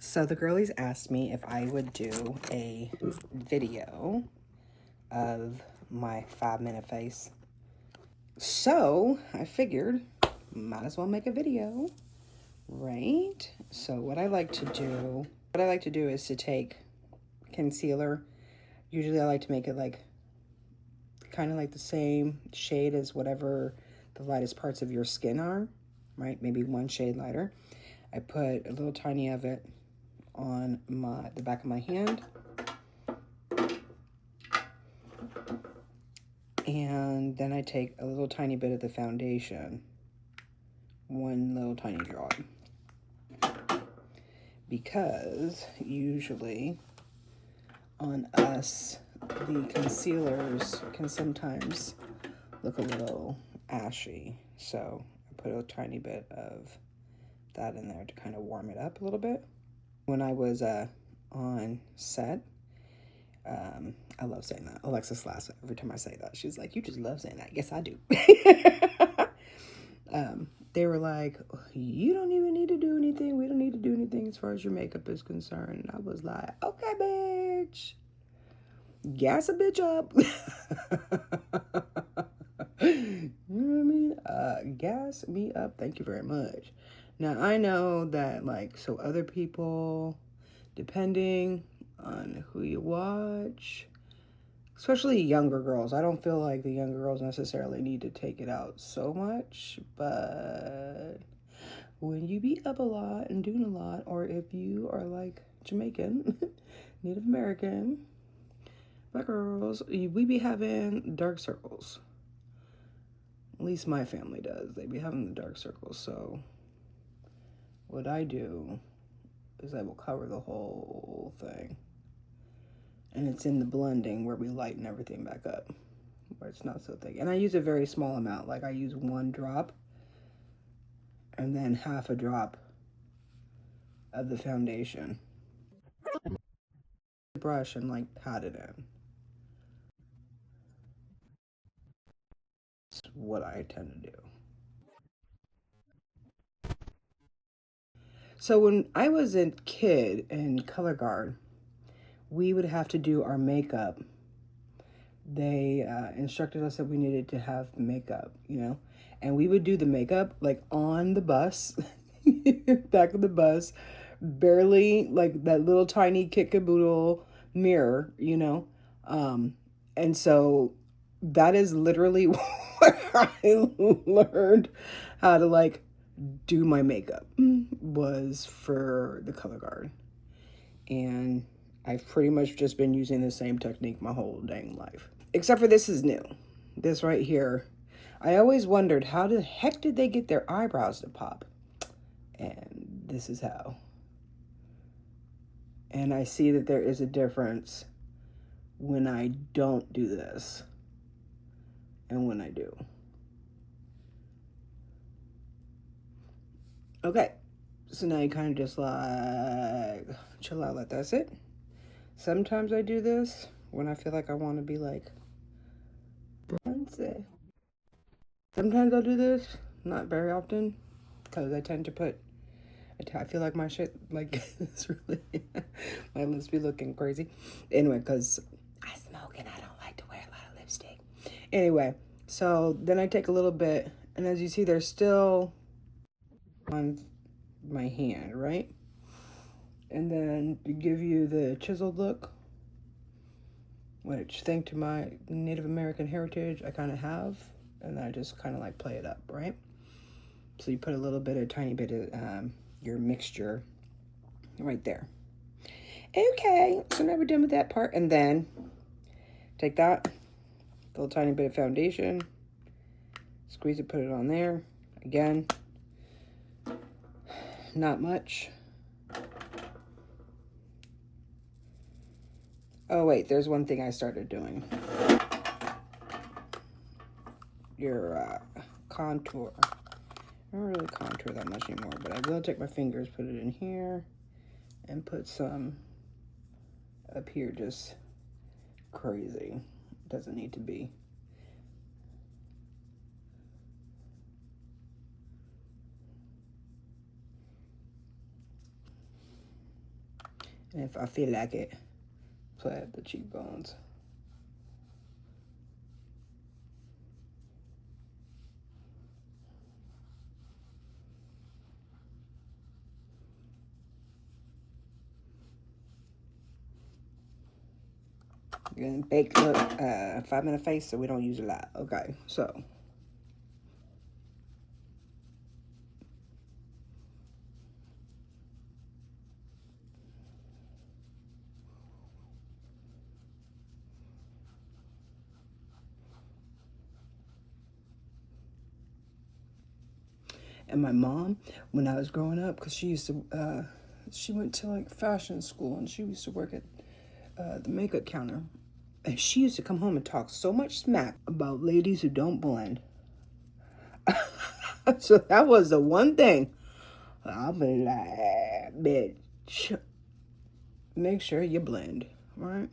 So the girlies asked me if I would do a video of my 5-minute face. So I figured, might as well make a video, right? So what I like to do is to take concealer. Usually I like to make it like kind of like the same shade as whatever the lightest parts of your skin are, right? Maybe one shade lighter. I put a little tiny of it on the back of my hand, and then I take a little tiny bit of the foundation, one little tiny drop, because usually on us the concealers can sometimes look a little ashy, so I put a tiny bit of that in there to kind of warm it up a little bit. When I was on set, I love saying that. Alexis laughs every time I say that. She's like, you just love saying that. Yes, I do. They were like, you don't even need to do anything. We don't need to do anything as far as your makeup is concerned. And I was like, okay, bitch. Gas a bitch up. You know what I mean? Gas me up. Thank you very much. Now, I know that, like, so other people, depending on who you watch, especially younger girls, I don't feel like the younger girls necessarily need to take it out so much, but when you be up a lot and doing a lot, or if you are like Jamaican, Native American, black girls, we be having dark circles. At least my family does. They be having the dark circles, so what I do is I will cover the whole thing. And it's in the blending where we lighten everything back up, where it's not so thick. And I use a very small amount. Like I use 1 drop and then half a drop of the foundation. Brush and like pat it in. That's what I tend to do. So when I was a kid in color guard, we would have to do our makeup. They instructed us that we needed to have makeup, you know, and we would do the makeup like on the bus, back of the bus, barely like that little tiny kit caboodle mirror, you know. And so that is literally where I learned how to like do my makeup, was for the color guard. And I've pretty much just been using the same technique my whole dang life. Except for this is new. This right here. I always wondered, how the heck did they get their eyebrows to pop? And this is how. And I see that there is a difference when I don't do this and when I do. Okay. So now you kind of just like chill out, like that's it. Sometimes I do this when I feel like I want to be like bronzy. Sometimes I'll do this, not very often, because I tend to put, I feel like my shit, like, it's really, my lips be looking crazy. Anyway, because I smoke and I don't like to wear a lot of lipstick. Anyway, so then I take a little bit, and as you see, there's still on my hand, right? And then to give you the chiseled look, which, thanks to my Native American heritage, I kind of have, and then I just kind of like play it up, right? So you put a tiny bit of your mixture right there. Okay, so now we're done with that part, and then take that little tiny bit of foundation, squeeze it, put it on there. Again, not much. Oh wait, there's one thing I started doing. Your contour. I don't really contour that much anymore, but I will take my fingers, put it in here, and put some up here, just crazy. Doesn't need to be. And if I feel like it, play up the cheekbones. You're gonna bake look 5-minute face, so we don't use a lot. Okay, so and my mom, when I was growing up, because she used to, she went to like fashion school and she used to work at the makeup counter. And she used to come home and talk so much smack about ladies who don't blend. So that was the one thing. I'll be like, bitch, make sure you blend, right?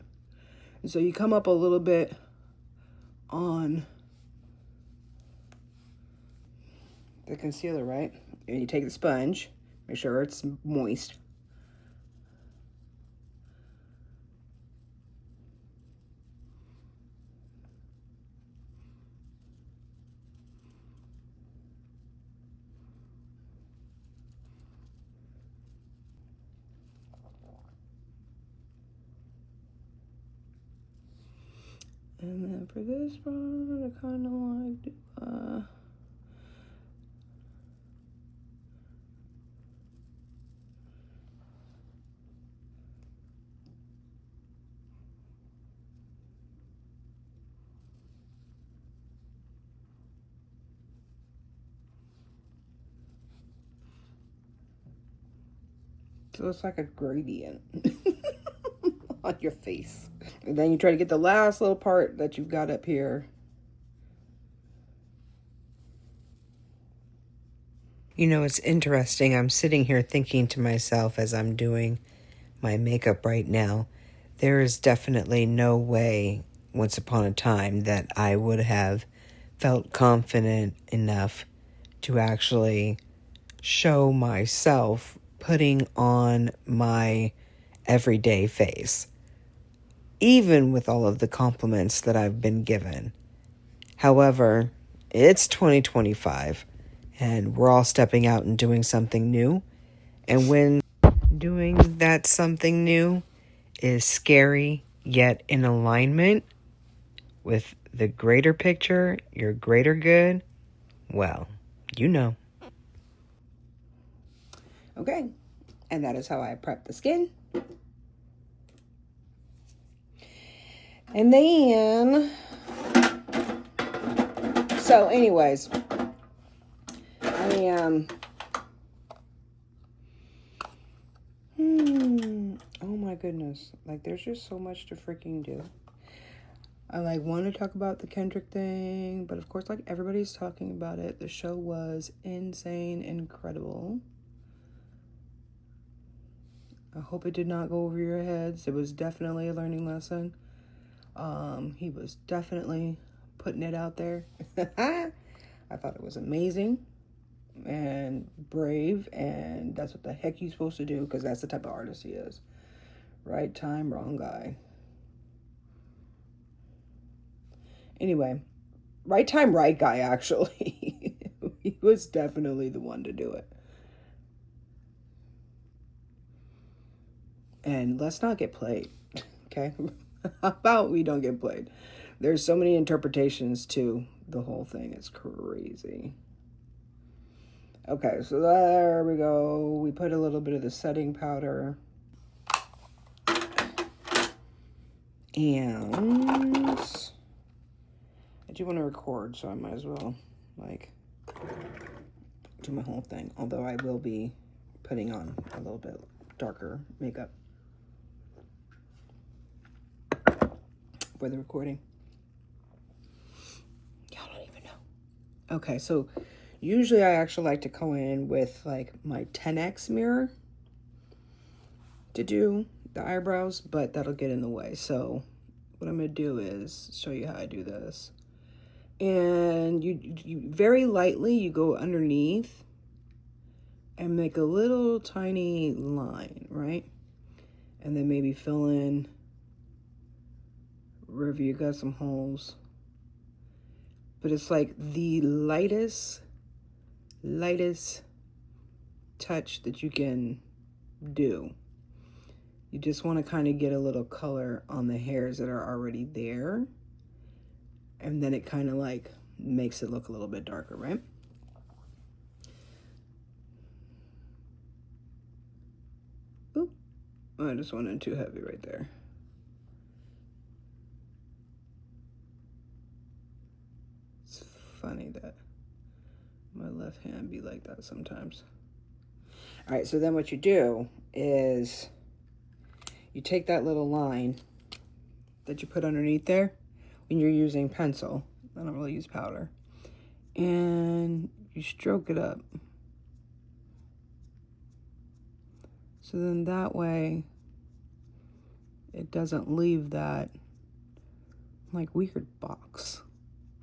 And so you come up a little bit on the concealer, right? And you take the sponge, make sure it's moist. And then for this one, I kind of like so it's like a gradient on your face. And then you try to get the last little part that you've got up here. You know, it's interesting. I'm sitting here thinking to myself as I'm doing my makeup right now, there is definitely no way once upon a time that I would have felt confident enough to actually show myself putting on my everyday face, even with all of the compliments that I've been given. However, it's 2025 and we're all stepping out and doing something new. And when doing that something new is scary yet in alignment with the greater picture, your greater good, well, you know. Okay, and that is how I prep the skin. And then, so anyways, oh my goodness, like there's just so much to freaking do. I like want to talk about the Kendrick thing, but of course, like everybody's talking about it. The show was insane, incredible. I hope it did not go over your heads. It was definitely a learning lesson. He was definitely putting it out there. I thought it was amazing and brave, and that's what the heck you're supposed to do, because that's the type of artist he is. Right time, wrong guy. Anyway, right time, right guy, actually. He was definitely the one to do it. And let's not get played, okay? How about we don't get played? There's so many interpretations to the whole thing. It's crazy. Okay, so there we go. We put a little bit of the setting powder. And I do want to record, so I might as well, like, do my whole thing. Although I will be putting on a little bit darker makeup for the recording. Y'all don't even know. Okay, so usually I actually like to go in with like my 10X mirror to do the eyebrows, but that'll get in the way. So what I'm going to do is show you how I do this. And you very lightly, you go underneath and make a little tiny line, right? And then maybe fill in wherever you got some holes. But it's like the lightest touch that you can do. You just want to kind of get a little color on the hairs that are already there. And then it kind of like makes it look a little bit darker, right? Oop, I just went in too heavy right there. It's funny that my left hand be like that sometimes. All right, so then what you do is you take that little line that you put underneath there when you're using pencil. I don't really use powder. And you stroke it up. So then that way it doesn't leave that like weird box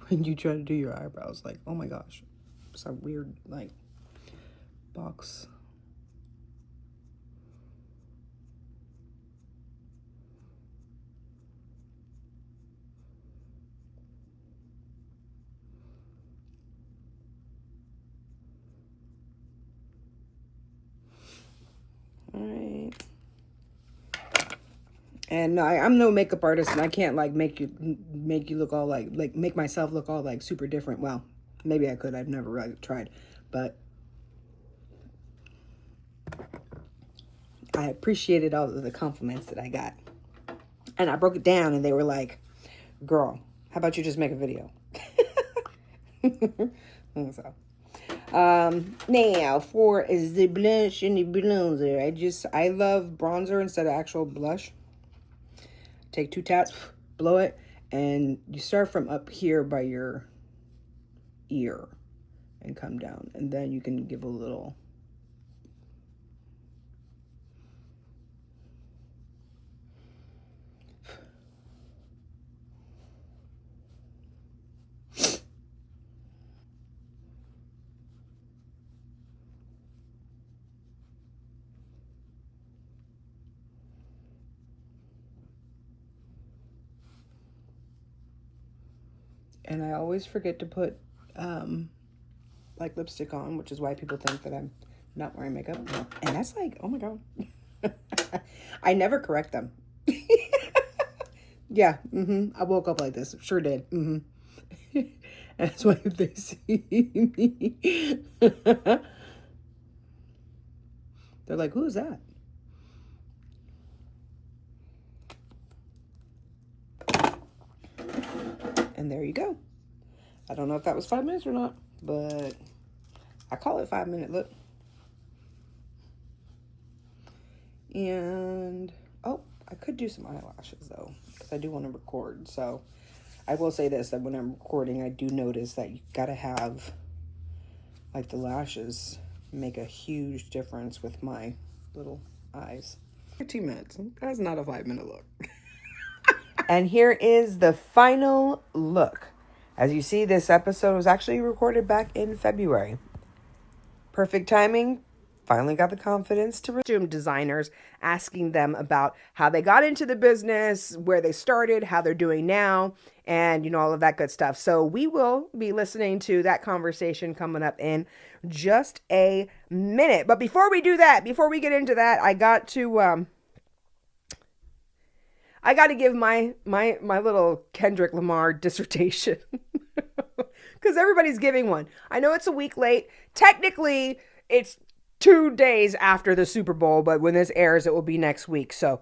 when you try to do your eyebrows. Like, oh my gosh, it's a weird like box. All right. And no, I'm no makeup artist, and I can't like make you look all like make myself look all like super different. Well, maybe I could. I've never really tried, but I appreciated all of the compliments that I got, and I broke it down, and they were like, "Girl, how about you just make a video?" So, now for the blush and the bronzer, I love bronzer instead of actual blush. Take 2 taps, blow it, and you start from up here by your ear and come down, and then you can give a little and I always forget to put like lipstick on, which is why people think that I'm not wearing makeup. And that's like, oh my God. I never correct them. Yeah, I woke up like this. Sure did. That's why if they see me, they're like, who is that? And there you go. I don't know if that was 5 minutes or not, but I call it 5-minute look. And, oh, I could do some eyelashes though, because I do want to record. So I will say this, that when I'm recording, I do notice that you gotta have, like, the lashes make a huge difference with my little eyes. 15 minutes. That's not a 5-minute look. And here is the final look. As you see, this episode was actually recorded back in February. Perfect timing. Finally got the confidence to resume designers, asking them about how they got into the business, where they started, how they're doing now, and, you know, all of that good stuff. So we will be listening to that conversation coming up in just a minute. But before we do that, before we get into that, I got to give my little Kendrick Lamar dissertation, because everybody's giving one. I know it's a week late. Technically, it's 2 days after the Super Bowl, but when this airs, it will be next week. So,